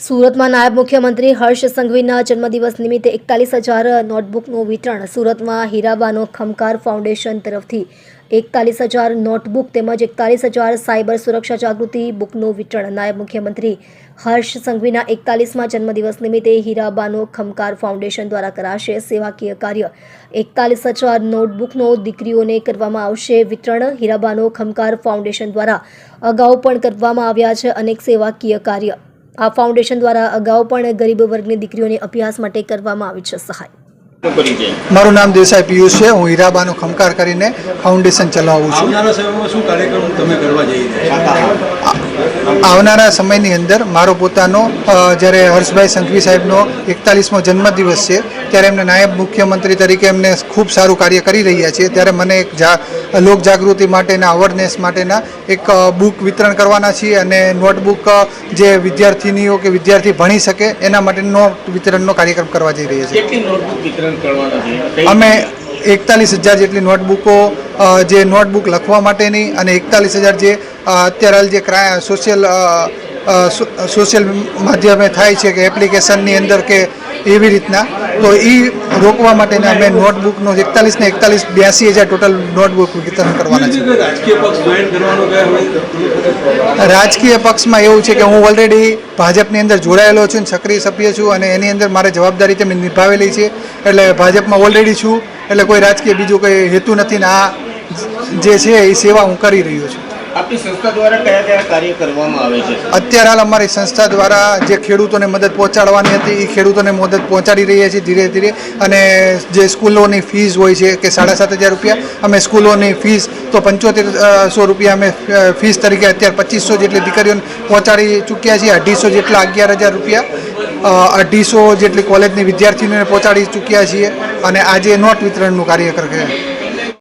સુરતમાં નાયબ મુખ્યમંત્રી હર્ષ સંઘવીના જન્મદિવસ નિમિત્તે 41,000 નોટબુકનું વિતરણ. સુરતમાં હીરાબાનો ખમકાર ફાઉન્ડેશન તરફથી 41,000 નોટબુક તેમજ 41,000 સાયબર સુરક્ષા જાગૃતિ બુકનું વિતરણ. નાયબ મુખ્યમંત્રી હર્ષ સંઘવીના 41મા જન્મદિવસ નિમિત્તે હીરાબાનો ખમકાર ફાઉન્ડેશન દ્વારા કરાશે સેવાકીય કાર્ય. 41,000 નોટબુકનો દીકરીઓને કરવામાં આવશે વિતરણ. હીરાબાનો ખમકાર ફાઉન્ડેશન દ્વારા અગાઉ પણ કરવામાં આવ્યા છે અનેક સેવાકીય કાર્ય. આ ફાઉન્ડેશન દ્વારા અગાઉ પણ ગરીબ વર્ગની દીકરીઓને અભ્યાસ માટે કરવામાં આવી છે સહાય. મારું નામ દેસાઈ પિયુષ છે. હું હીરાબાનો ખમકાર કરીને ફાઉન્ડેશન ચલાવું છું. આવનારા સમયમાં શું કાર્યક્રમ તમે કરવા જઈ રહ્યા છો? આવનારા સમયની અંદર મારો પોતાનો જ્યારે હર્ષભાઈ સંઘવી સાહેબનો 41મો જન્મદિવસ છે ત્યારે એમને નાયબ મુખ્યમંત્રી તરીકે એમને ખૂબ સારું કાર્ય કરી રહ્યા છે. ત્યારે મને એક લોક જાગૃતિ માટેના અવેરનેસ માટેના એક બુક વિતરણ કરવાના છીએ અને નોટબુક જે વિદ્યાર્થીનીઓ કે વિદ્યાર્થી ભણી શકે એના માટેનો વિતરણનો કાર્યક્રમ કરવા જઈ રહ્યા છીએ. કેટલી નોટબુક વિતરણ કરવાના છે? અમે 41,000 જેટલી નોટબુકો જે નોટબુક લખવા માટેની અને 41,000 જે અત્યારે જે સોશિયલ માધ્યમે થાય છે કે એપ્લિકેશનની અંદર કે એવી રીતના તો એ રોકવા માટેના અમે નોટબુકનો 41 ને 41 82,000 ટોટલ નોટબુક વિતરણ કરવાના છે. રાજકીય પક્ષ જોઈન કરવાનો રાજકીય પક્ષમાં એવું છે કે હું ઓલરેડી ભાજપની અંદર જોડાયેલો છું, સક્રિય સભ્ય છું અને એની અંદર મારે જવાબદારી તે મેં નિભાવેલી છે. એટલે ભાજપમાં ઓલરેડી છું. એટલે કોઈ રાજકીય બીજું કંઈ હેતુ નથી ને આ જે છે એ સેવા હું કરી રહ્યો છું. આપની સંસ્થા દ્વારા કયા કયા કાર્ય કરવામાં આવે છે? અત્યારે હાલ અમારી સંસ્થા દ્વારા જે ખેડૂતોને મદદ પહોંચાડવાની હતી એ ખેડૂતોને મદદ પહોંચાડી રહ્યા છીએ ધીરે ધીરે. અને જે સ્કૂલોની ફીસ હોય છે કે 7,500 રૂપિયા અમે સ્કૂલોની ફીસ તો 7,500 રૂપિયા અમે ફીસ તરીકે અત્યારે 2,500 જેટલી દીકરીઓને પહોંચાડી ચૂક્યા છીએ. 250 જેટલા 11,000 રૂપિયા 250 જેટલી કોલેજની વિદ્યાર્થીઓને પહોંચાડી ચૂક્યા છીએ અને આજે નોટ વિતરણનું કાર્ય કરે.